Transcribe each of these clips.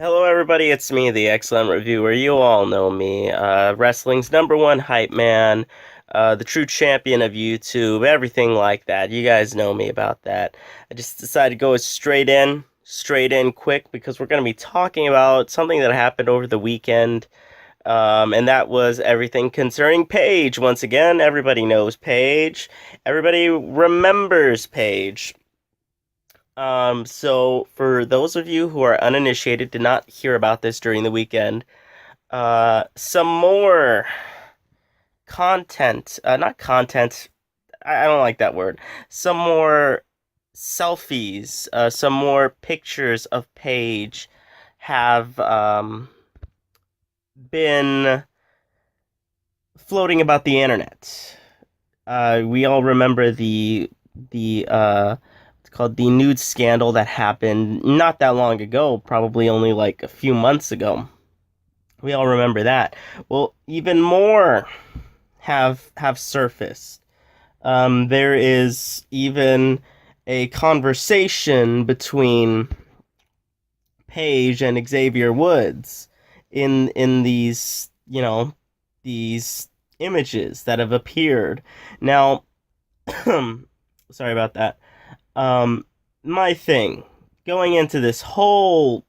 Hello, everybody. It's me, the Excellent Reviewer. You all know me. Wrestling's number one hype man, the true champion of YouTube, everything like that. You guys know me about that. I just decided to go straight in quick, because we're going to be talking about something that happened over the weekend. And that was everything concerning Paige. Once again, everybody knows Paige. Everybody remembers Paige. So for those of you who are uninitiated, did not hear about this during the weekend, some more content, not content, I don't like that word, some more selfies, some more pictures of Paige have, been floating about the internet. We all remember the it's called the nude scandal that happened not that long ago, probably only like a few months ago. We all remember that. Well, even more have surfaced. There is even a conversation between Paige and Xavier Woods in these, these images that have appeared. Now, sorry about that. Um, my thing going into this whole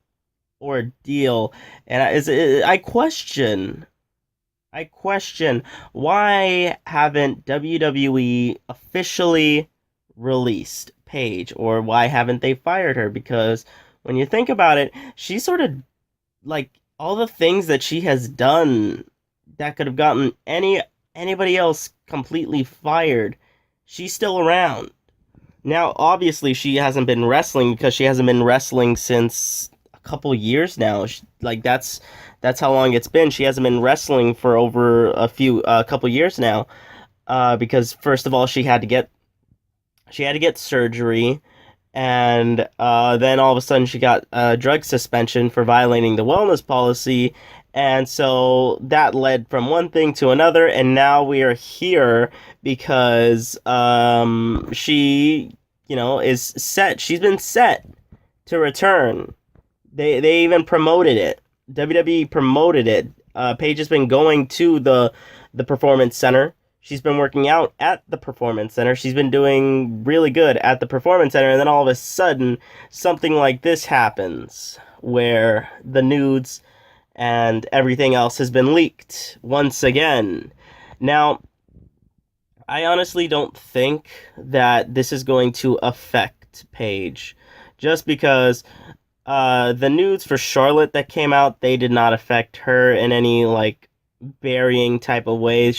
ordeal, and I question why haven't WWE officially released Paige, or why haven't they fired her? Because when you think about it, she's sort of like all the things that she has done that could have gotten anybody else completely fired. She's still around. Now, obviously, she hasn't been wrestling because she hasn't been wrestling since a couple years now. That's how long it's been. She hasn't been wrestling for over a couple years now. Because first of all, she had to get surgery, and then all of a sudden she got a drug suspension for violating the wellness policy, and so that led from one thing to another, and now we are here because she, is set. She's been set to return. They even promoted it. WWE promoted it. Paige has been going to the performance center. She's been working out at the performance center. She's been doing really good at the performance center, and then all of a sudden, something like this happens, where the nudes and everything else has been leaked once again. Now, I honestly don't think that this is going to affect Paige, just because the nudes for Charlotte that came out, they did not affect her in any like burying type of way.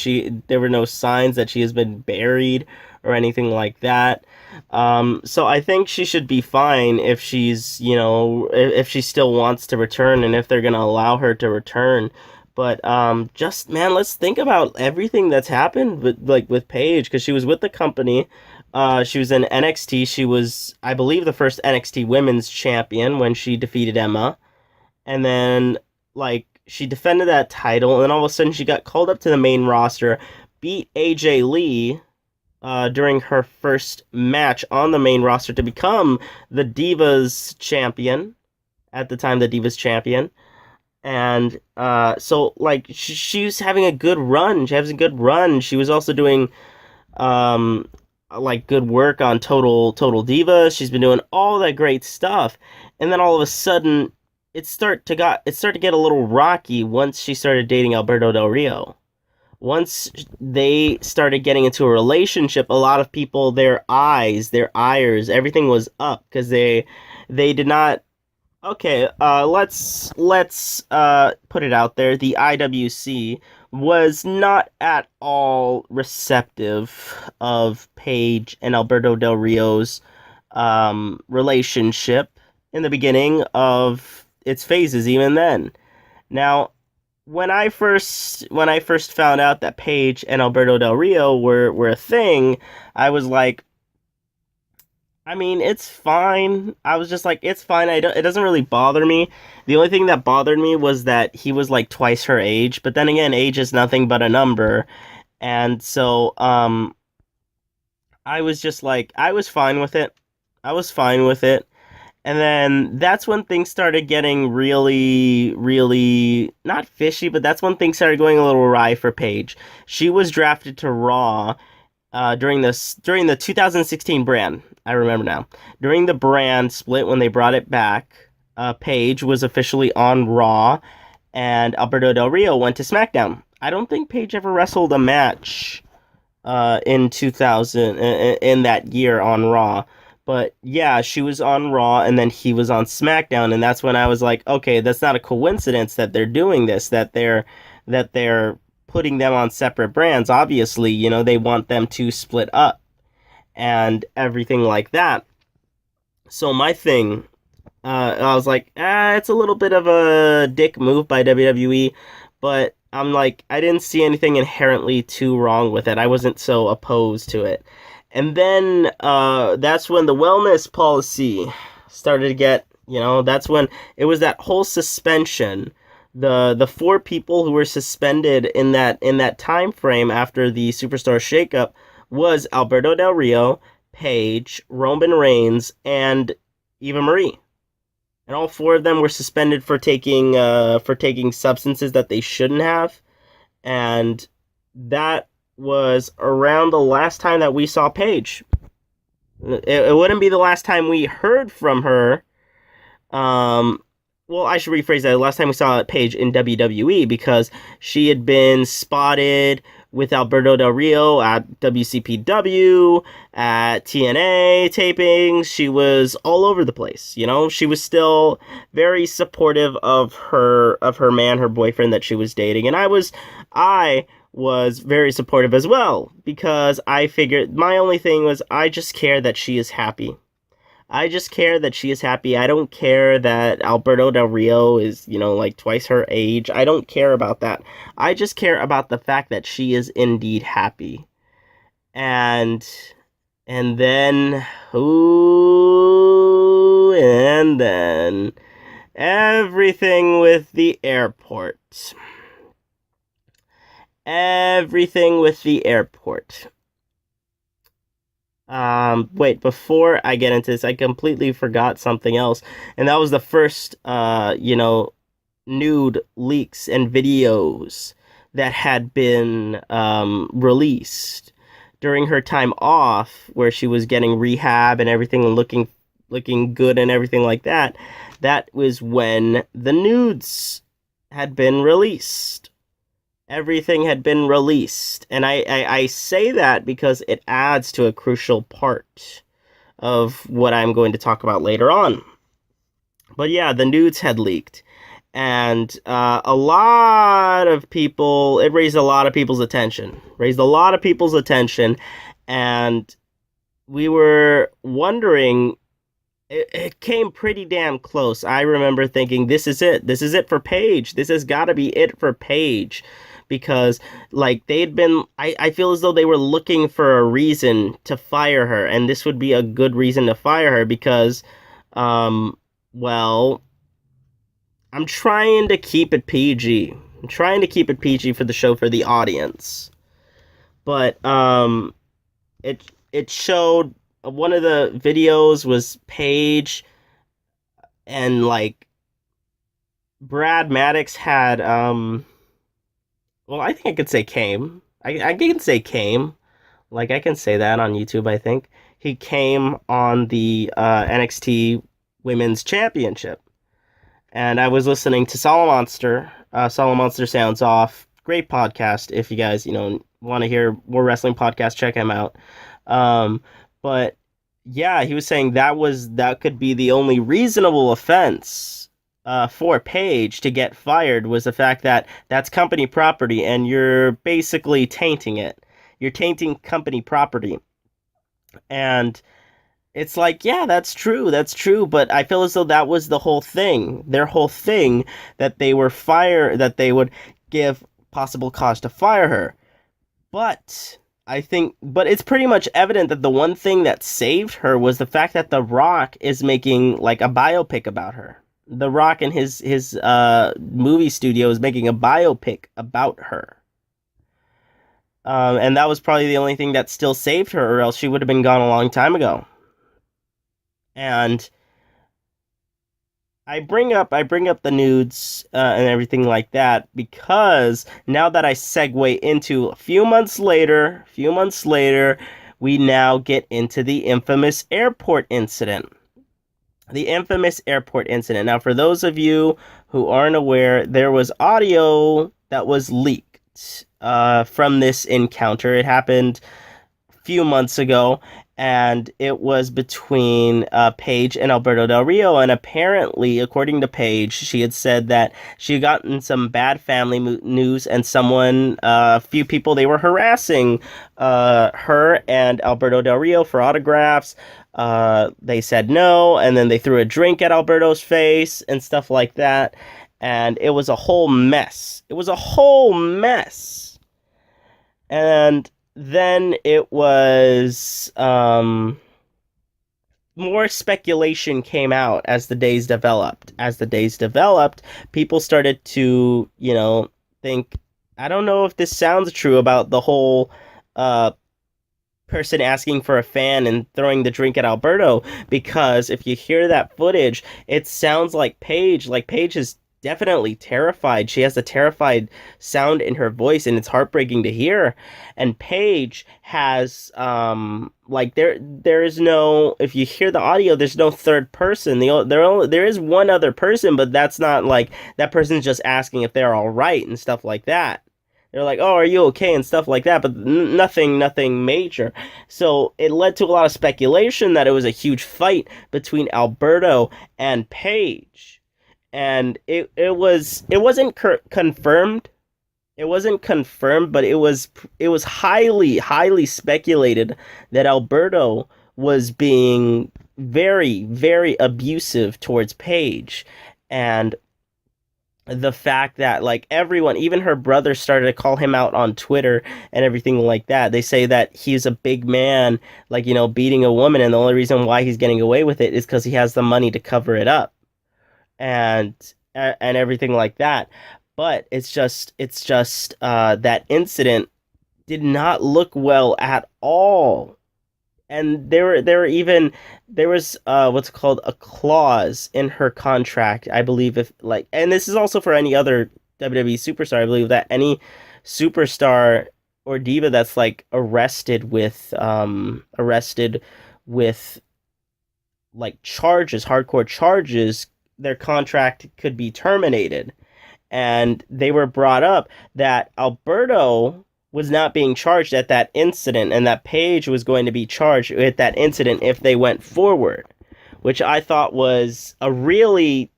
There were no signs that she has been buried or anything like that. So I think she should be fine if if she still wants to return, and if they're gonna allow her to return. But just man, let's think about everything that's happened with Paige, because she was with the company. She was in NXT. She was, I believe, the first NXT Women's Champion when she defeated Emma, and then she defended that title, and then all of a sudden she got called up to the main roster, beat AJ Lee during her first match on the main roster to become the Divas champion. At the time, the Divas champion. And so she's having a good run. She has a good run. She was also doing good work on Total Divas. She's been doing all that great stuff. And then all of a sudden it started to get a little rocky once she started dating Alberto Del Rio. Once they started getting into a relationship, a lot of people, their ires, everything was up, because they did not. Okay, let's put it out there. The IWC was not at all receptive of Paige and Alberto Del Rio's relationship in the beginning of its phases. Even then, now when I first found out that Paige and Alberto Del Rio were a thing, I was like, I mean, it's fine. I was just like, it's fine. It doesn't really bother me. The only thing that bothered me was that he was like twice her age. But then again, age is nothing but a number. And so, I was just like, I was fine with it. I was fine with it. And then that's when things started getting really, really not fishy, but that's when things started going a little awry for Paige. She was drafted to Raw during the 2016 brand. I remember now. During the brand split when they brought it back, Paige was officially on Raw, and Alberto Del Rio went to SmackDown. I don't think Paige ever wrestled a match in 2000 in that year on Raw. But yeah, she was on Raw and then he was on SmackDown, and that's when I was like, okay, that's not a coincidence that they're doing this, that they're putting them on separate brands. Obviously, they want them to split up and everything like that. So my thing, I was like, it's a little bit of a dick move by WWE, but I'm like, I didn't see anything inherently too wrong with it. I wasn't so opposed to it. And then that's when the wellness policy started to get, that's when it was that whole suspension. The four people who were suspended in that time frame after the Superstar shakeup was Alberto Del Rio, Paige, Roman Reigns, and Eva Marie. And all four of them were suspended for taking substances that they shouldn't have. And that was around the last time that we saw Paige. It wouldn't be the last time we heard from her. Well, I should rephrase that. The last time we saw Paige in WWE, because she had been spotted with Alberto Del Rio at WCPW, at TNA tapings. She was all over the place. She was still very supportive of her man, her boyfriend that she was dating, and I was very supportive as well, because I figured my only thing was I just care that she is happy. I just care that she is happy. I don't care that Alberto Del Rio is, like twice her age. I don't care about that. I just care about the fact that she is indeed happy. And then, everything with the airport. Everything with the airport. Wait, before I get into this, I completely forgot something else. And that was the first, nude leaks and videos that had been, released during her time off, where she was getting rehab and everything and looking good and everything like that. That was when the nudes had been released. Everything had been released. And I say that because it adds to a crucial part of what I'm going to talk about later on. But yeah, the nudes had leaked. And a lot of people, it raised a lot of people's attention. And we were wondering, it came pretty damn close. I remember thinking, this is it. This is it for Paige. This has got to be it for Paige. Because, like, I feel as though they were looking for a reason to fire her, and this would be a good reason to fire her, because, well, I'm trying to keep it PG. I'm trying to keep it PG for the show, for the audience. But, it showed, one of the videos was Paige, and, like, Brad Maddox had, well, I think I could say came. I can say came. Like, I can say that on YouTube, I think. He came on the NXT Women's Championship. And I was listening to Solid Monster. Solid Monster Sounds Off. Great podcast. If you guys, want to hear more wrestling podcasts, check him out. But, yeah, he was saying that could be the only reasonable offense for Paige to get fired, was the fact that that's company property and you're basically tainting it. You're tainting company property. And it's like, yeah, that's true, but I feel as though that was the whole thing. Their whole thing, that they would give possible cause to fire her. But it's pretty much evident that the one thing that saved her was the fact that The Rock is making, like, a biopic about her. The Rock and his movie studio is making a biopic about her. And that was probably the only thing that still saved her, or else she would have been gone a long time ago. And I bring up the nudes and everything like that because now that I segue into a few months later, we now get into the infamous airport incident. The infamous airport incident. Now, for those of you who aren't aware, there was audio that was leaked from this encounter. It happened few months ago, and it was between Paige and Alberto Del Rio. And apparently, according to Paige, she had said that she had gotten some bad family news, and a few people, they were harassing her and Alberto Del Rio for autographs. They said no, and then they threw a drink at Alberto's face and stuff like that. And it was a whole mess. It was a whole mess. And then it was more speculation came out as the days developed. As the days developed, people started to, think, I don't know if this sounds true about the whole person asking for a fan and throwing the drink at Alberto, because if you hear that footage, it sounds like Paige is definitely terrified. She has a terrified sound in her voice, and it's heartbreaking to hear. And Paige has there is no, if you hear the audio, there's no third person. There is one other person, but that's not like that person's just asking if they're all right and stuff like that. They're like, "Oh, are you okay?" and stuff like that, but nothing major. So it led to a lot of speculation that it was a huge fight between Alberto and Paige. And it wasn't confirmed. It wasn't confirmed, but it was highly speculated that Alberto was being very, very abusive towards Paige. And the fact that, like, everyone, even her brother, started to call him out on Twitter and everything like that. They say that he's a big man, like, beating a woman, and the only reason why he's getting away with it is because he has the money to cover it up, and everything like that. But it's just that incident did not look well at all. And there was what's called a clause in her contract, I believe, if, like, and this is also for any other WWE superstar, I believe, that any superstar or diva that's, like, arrested with like charges, hardcore charges, their contract could be terminated. And they were brought up that Alberto was not being charged at that incident, and that Paige was going to be charged with that incident if they went forward, which I thought was a really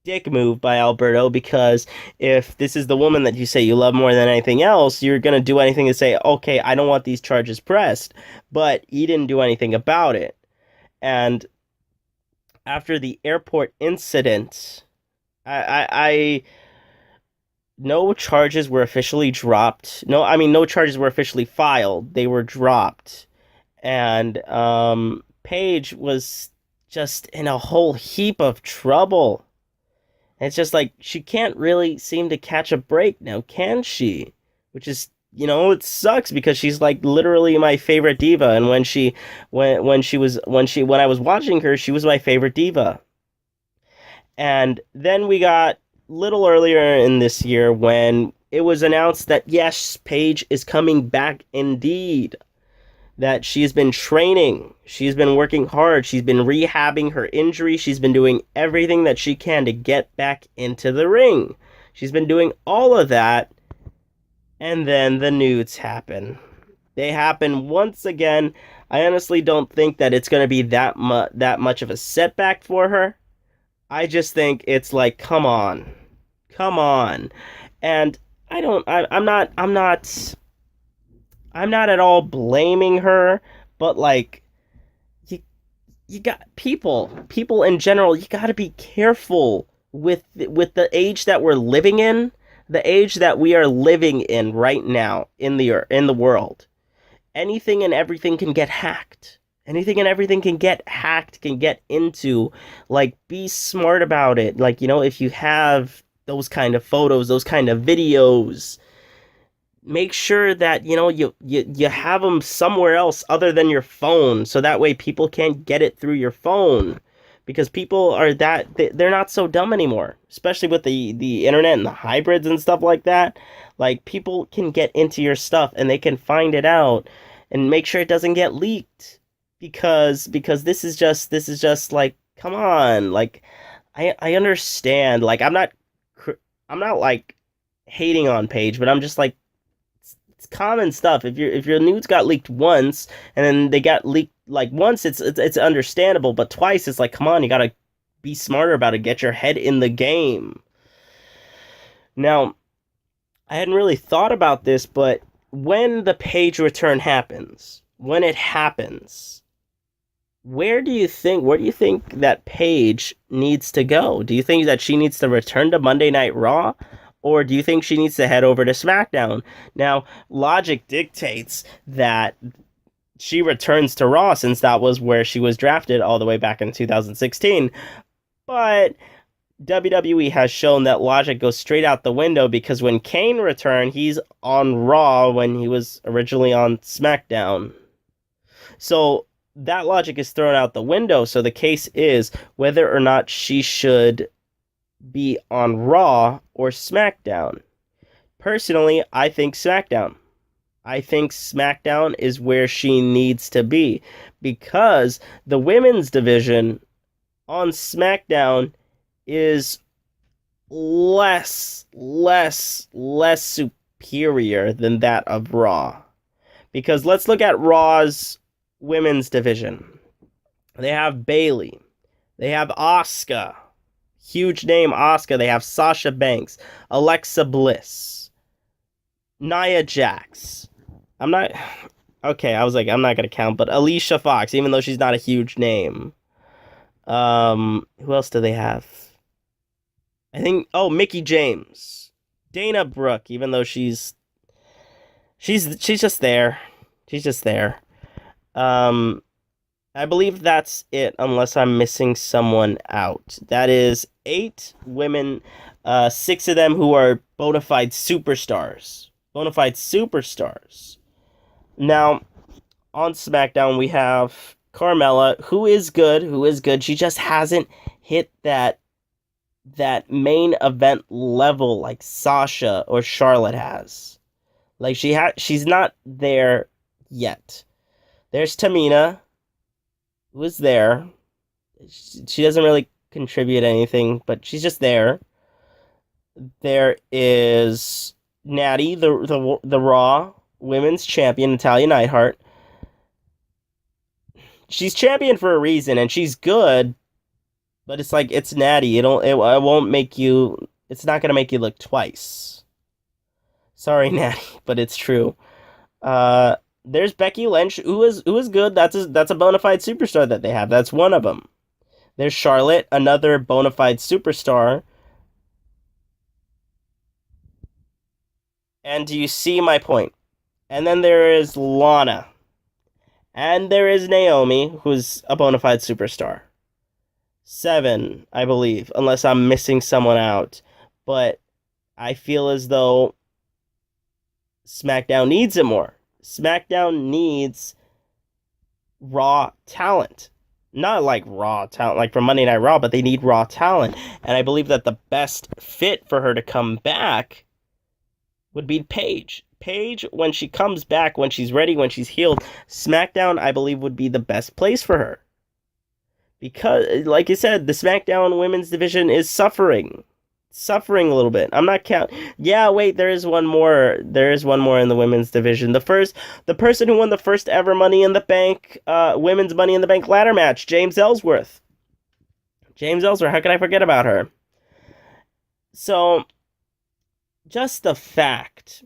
dick move by Alberto, because if this is the woman that you say you love more than anything else, you're going to do anything to say, okay, I don't want these charges pressed, but he didn't do anything about it. And after the airport incident, I no charges were officially dropped. No, I mean, no charges were officially filed. They were dropped. And Paige was just in a whole heap of trouble. It's just like, she can't really seem to catch a break now, can she? Which is, it sucks, because she's, like, literally my favorite diva. And when I was watching her, she was my favorite diva. And then we got little earlier in this year when it was announced that, yes, Paige is coming back indeed. That she's been training, she's been working hard, she's been rehabbing her injury, she's been doing everything that she can to get back into the ring. She's been doing all of that, and then the nudes happen. They happen once again. I honestly don't think that it's going to be that much of a setback for her. I just think it's like, come on. And I'm not at all blaming her, but, like, you got people in general, you got to be careful with the age that we're living in, the age that we are living in right now in the world. Anything and everything can get hacked. Anything and everything can get hacked, can get into. Like, be smart about it. Like, if you have those kind of photos, those kind of videos, make sure that, you have them somewhere else other than your phone, so that way people can't get it through your phone. because people are they're not so dumb anymore, especially with the internet and the hybrids and stuff like that. Like, people can get into your stuff and they can find it out and make sure it doesn't get leaked, because this is just like, come on. Like, I understand. Like, I'm not like hating on Paige, but I'm just like, it's common stuff. If your nudes got leaked once and then they got leaked like once, it's understandable, but twice it's like, come on, you gotta be smarter about it. Get your head in the game. Now, I hadn't really thought about this, but when the Paige return happens, when it happens, where do you think that Paige needs to go? Do you think that she needs to return to Monday Night Raw? Or do you think she needs to head over to SmackDown? Now, logic dictates that she returns to Raw, since that was where she was drafted all the way back in 2016. But WWE has shown that logic goes straight out the window, because when Kane returned, he's on Raw when he was originally on SmackDown. So that logic is thrown out the window. So the case is whether or not she should be on Raw or SmackDown. Personally, I think SmackDown. I think SmackDown is where she needs to be, because the women's division on SmackDown is less superior than that of Raw. Because let's look at Raw's women's division. They have Bayley. They have Asuka. Huge name Asuka. They have Sasha Banks, Alexa Bliss, Nia Jax. I'm not going to count, but Alicia Fox, even though she's not a huge name. Who else do they have? I think Mickie James, Dana Brooke, even though she's just there. She's just there. I believe that's it, unless I'm missing someone out. That is 8 women, 6 of them who are bona fide superstars. Bona fide superstars. Now, on SmackDown, we have Carmella, who is good. She just hasn't hit that main event level like Sasha or Charlotte has. Like, she's not there yet. There's Tamina, who is there. She doesn't really contribute anything, but she's just there. There is Natty, the Raw Women's Champion, Natalya Neidhart. She's champion for a reason, and she's good, but it's like, it's Natty. It won't make you. It's not gonna make you look twice. Sorry, Natty, but it's true. There's Becky Lynch, who is good. That's a bona fide superstar that they have. That's one of them. There's Charlotte, another bona fide superstar. And do you see my point? And then there is Lana. And there is Naomi, who's a bona fide superstar. 7, I believe, unless I'm missing someone out. But I feel as though SmackDown needs it more. SmackDown needs Raw talent. Not like Raw talent, like from Monday Night Raw, but they need Raw talent. And I believe that the best fit for her to come back would be Paige. Paige, when she comes back, when she's ready, when she's healed, SmackDown, I believe, would be the best place for her. Because, like you said, the SmackDown women's division is suffering a little bit. I'm not counting. Yeah, wait, there is one more. There is one more in the women's division. The person who won the first ever Money in the Bank, women's Money in the Bank ladder match, James Ellsworth. How could I forget about her? So, just the fact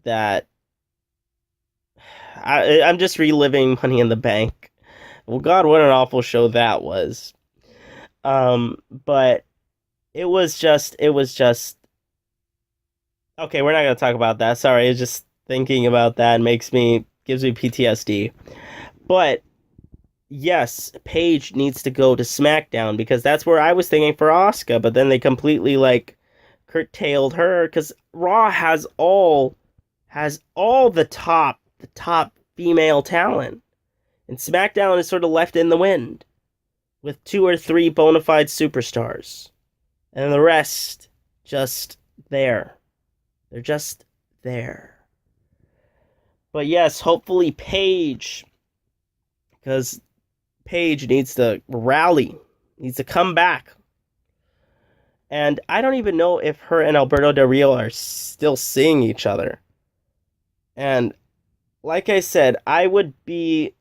that I'm just reliving Money in the Bank. Well, God, what an awful show that was. But it was just, okay, we're not going to talk about that. Sorry, it's just thinking about that gives me PTSD. But yes, Paige needs to go to SmackDown, because that's where I was thinking for Asuka, but then they completely curtailed her, because Raw has all the top female talent, and SmackDown is sort of left in the wind. with 2 or 3 bona fide superstars. And the rest just there. They're just there. But yes, hopefully Paige, because Paige needs to rally, needs to come back. And I don't even know if her and Alberto Del Rio are still seeing each other. And like I said, I would be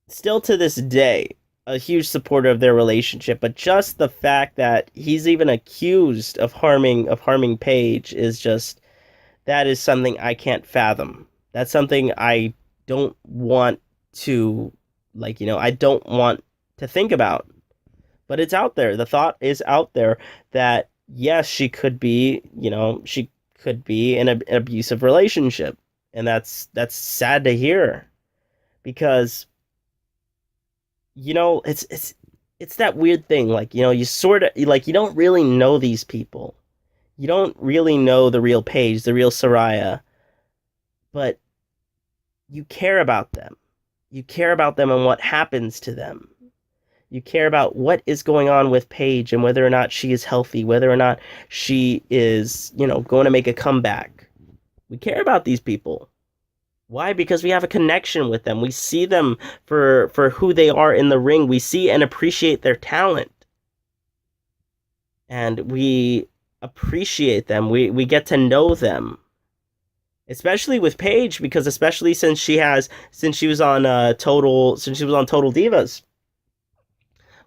still to this day a huge supporter of their relationship, but just the fact that he's even accused of harming Paige is just, that is something I can't fathom. That's something I don't want to, I don't want to think about. But it's out there. The thought is out there that yes, she could be in an abusive relationship, and that's sad to hear, because it's that weird thing, you sort of you don't really know these people. You don't really know the real Paige, the real Soraya, but you care about them. You care about them and what happens to them. You care about what is going on with Paige and whether or not she is healthy, whether or not she is, going to make a comeback. We care about these people. Why? Because we have a connection with them. We see them for who they are in the ring. We see and appreciate their talent. And we appreciate them. We get to know them. Especially with Paige, because especially since she was on Total Divas.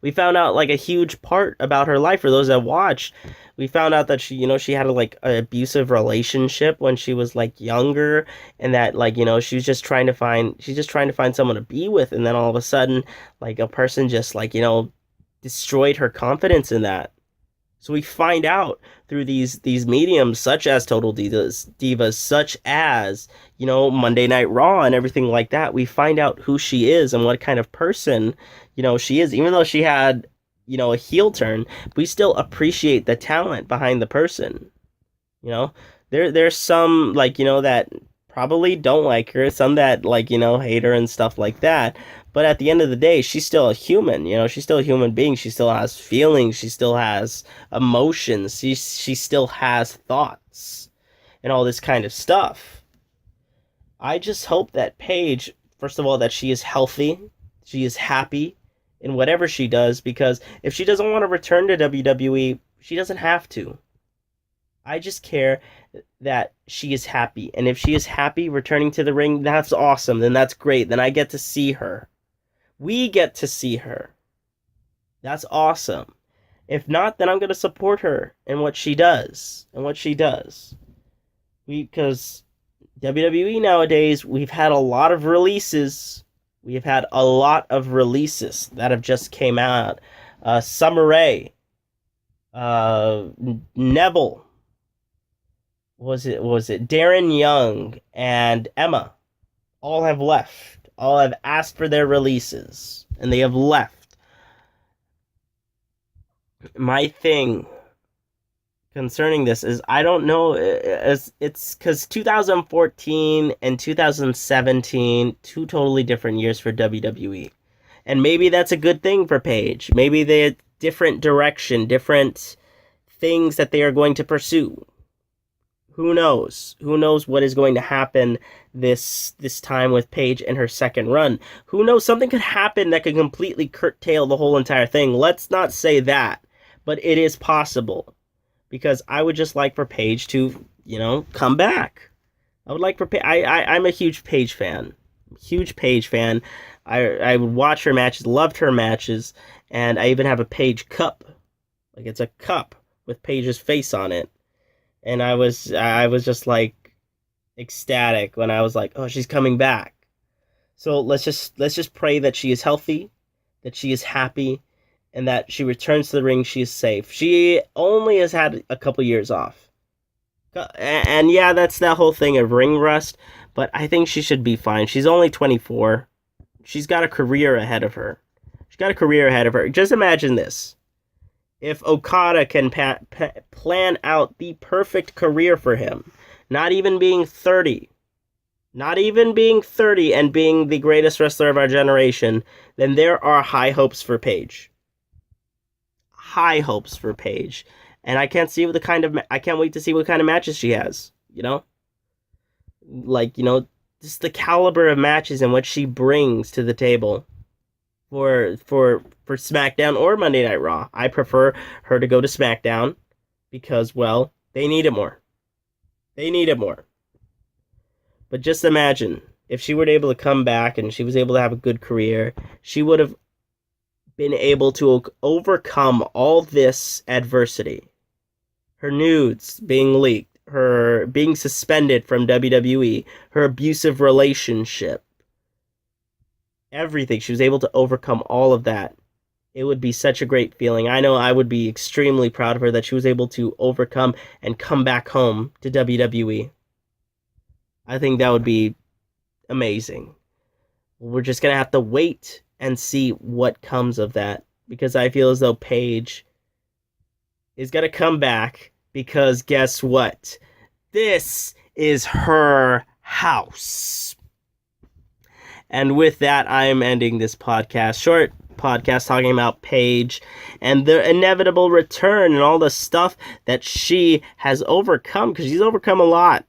We found out a huge part about her life. For those that watched, we found out that she had an abusive relationship when she was younger, and that she's just trying to find someone to be with, and then all of a sudden a person just destroyed her confidence in that. So we find out through these mediums such as Total Divas, such as Monday Night Raw and everything like that. We find out who she is and what kind of person she is. Even though she had a heel turn, we still appreciate the talent behind the person. There's some that probably don't like her, some that hate her and stuff like that. But at the end of the day, she's still a human. She's still a human being. She still has feelings. She still has emotions. She still has thoughts and all this kind of stuff. I just hope that Paige, first of all, that she is healthy, she is happy in whatever she does, because if she doesn't want to return to WWE, she doesn't have to. I just care that she is happy. And if she is happy returning to the ring, that's awesome. Then that's great. Then I get to see her. We get to see her. That's awesome. If not, then I'm going to support her in what she does. Because WWE nowadays, we've had a lot of releases. We have had a lot of releases that have just came out. Summer Rae. Neville. Was it Darren Young and Emma all have left. All have asked for their releases, and they have left. My thing concerning this is, I don't know, it's because 2014 and 2017, 2 totally different years for WWE. And maybe that's a good thing for Paige. Maybe they're different direction, different things that they are going to pursue. Who knows? Who knows what is going to happen this time with Paige and her second run? Who knows? Something could happen that could completely curtail the whole entire thing. Let's not say that, but it is possible. Because I would just like for Paige to, come back. I would like for Paige. I'm a huge Paige fan. I would watch her matches, loved her matches, and I even have a Paige cup. It's a cup with Paige's face on it. And I was just ecstatic when I was like, oh, she's coming back. So let's just pray that she is healthy, that she is happy, and that she returns to the ring, she is safe. She only has had a couple years off. And yeah, that's that whole thing of ring rust, but I think she should be fine. She's only 24. She's got a career ahead of her. Just imagine this. If Okada can plan out the perfect career for him, not even being 30 and being the greatest wrestler of our generation, then there are high hopes for Paige. high hopes for Paige, and I can't I can't wait to see what kind of matches she has. Like just the caliber of matches and what she brings to the table for SmackDown or Monday Night Raw. I prefer her to go to SmackDown because, well, they need it more. They need it more. But just imagine if she were able to come back and she was able to have a good career, she would have been able to overcome all this adversity. Her nudes being leaked, her being suspended from WWE, her abusive relationship, everything. She was able to overcome all of that. It would be such a great feeling. I know I would be extremely proud of her that she was able to overcome and come back home to WWE. I think that would be amazing. We're just going to have to wait and see what comes of that, because I feel as though Paige is going to come back, because guess what? This is her house. And with that, I am ending this podcast. Short podcast talking about Paige and the inevitable return and all the stuff that she has overcome, because she's overcome a lot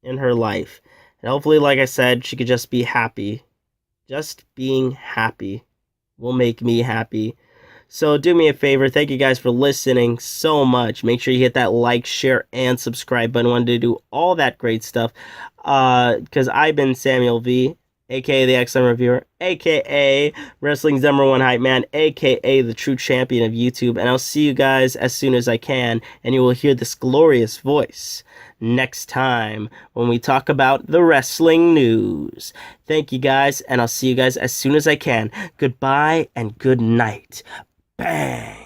in her life. And hopefully, like I said, she could just be happy. Just being happy will make me happy. So do me a favor. Thank you guys for listening so much. Make sure you hit that like, share, and subscribe button. I wanted to do all that great stuff. Because I've been Samuel V, a.k.a. the Excellent Reviewer, a.k.a. Wrestling's #1 Hype Man, a.k.a. the true champion of YouTube. And I'll see you guys as soon as I can. And you will hear this glorious voice next time when we talk about the wrestling news. Thank you guys, and I'll see you guys as soon as I can. Goodbye and good night. Bang!